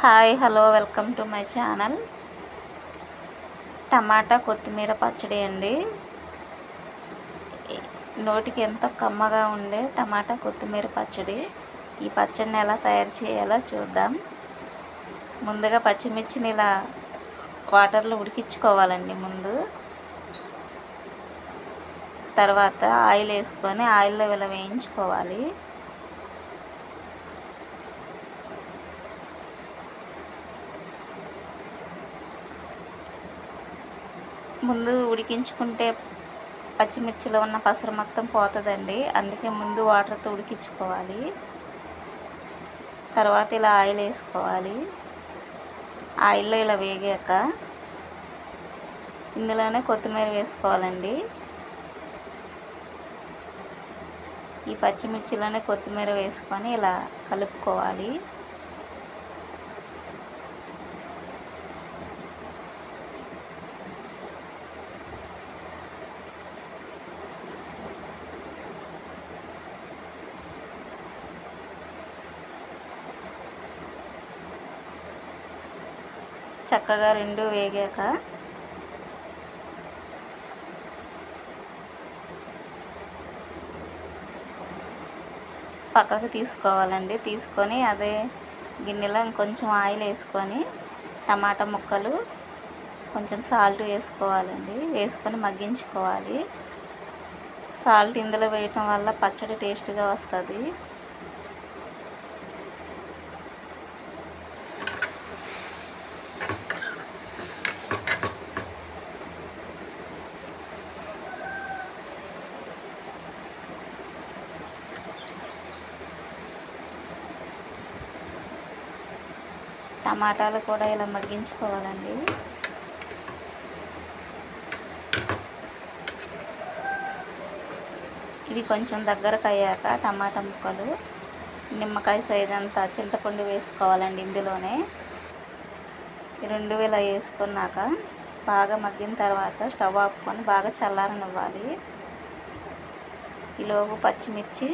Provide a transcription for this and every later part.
Hi hello welcome to my channel. టమాటా కొత్తిమీర పచ్చడి అండి. నోటికి ఎంతో కమ్మగా ఉండే టమాటా కొత్తిమీర పచ్చడి. ఈ పచ్చడిని ఎలా తయారు చేయాలో చూద్దాం. ముందుగా పచ్చిమిర్చిని ఇలా వాటర్లో ఉడికించుకోవాలండి. తర్వాత ఆయిల్ వేసుకొని ఆయిల్లో ఇలా వేయించుకోవాలి. ముందు ఉడికించుకుంటే పచ్చిమిర్చిలో ఉన్న పసరు మొత్తం పోతుందండి. అందుకే ముందు వాటర్తో ఉడికించుకోవాలి. తర్వాత ఇలా ఆయిల్ వేసుకోవాలి. ఆయిల్లో ఇలా వేగాక ఇందులోనే కొత్తిమీర వేసుకోవాలండి. ఈ పచ్చిమిర్చిలోనే కొత్తిమీర వేసుకొని ఇలా కలుపుకోవాలి. చక్కగా రెండు వేగాక పక్కకు తీసుకోవాలండి. తీసుకొని అదే గిన్నెలో ఇంకొంచెం ఆయిల్ వేసుకొని టమాటా ముక్కలు కొంచెం సాల్ట్ వేసుకోవాలండి. వేసుకొని మగ్గించుకోవాలి. సాల్ట్ ఇందులో వేయటం వల్ల పచ్చడి టేస్ట్గా వస్తుంది. టమాటాలు కూడా ఇలా మగ్గించుకోవాలండి. ఇవి కొంచెం దగ్గరకు అయ్యాక టమాటా ముక్కలు నిమ్మకాయ సైజ్ అంతా చింతపండు వేసుకోవాలండి. ఇందులోనే రెండు ఇలా వేసుకున్నాక బాగా మగ్గిన తర్వాత స్టవ్ ఆపుకొని బాగా చల్లారనివ్వాలి. ఈలోపు పచ్చిమిర్చి,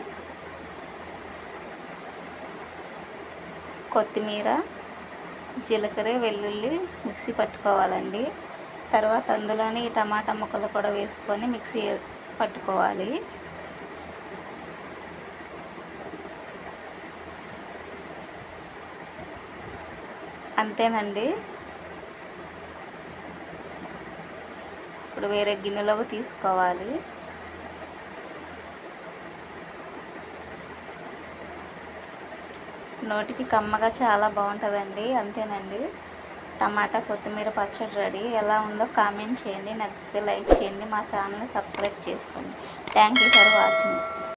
కొత్తిమీర, జీలకర్ర, వెల్లుల్లి మిక్సీ పట్టుకోవాలండి. తర్వాత అందులోని ఈ టమాటా ముక్కలు కూడా వేసుకొని మిక్సీ పట్టుకోవాలి. అంతేనండి. ఇప్పుడు వేరే గిన్నెలోకి తీసుకోవాలి. నోటికి కమ్మగా చాలా బాగుంటుందండి. అంతేనండి, టమాటా కొత్తిమీర పచ్చడి రెడీ. ఎలా ఉందో కామెంట్ చేయండి. నచ్చితే లైక్ చేయండి. మా ఛానల్ని సబ్స్క్రైబ్ చేసుకోండి. Thank you for watching.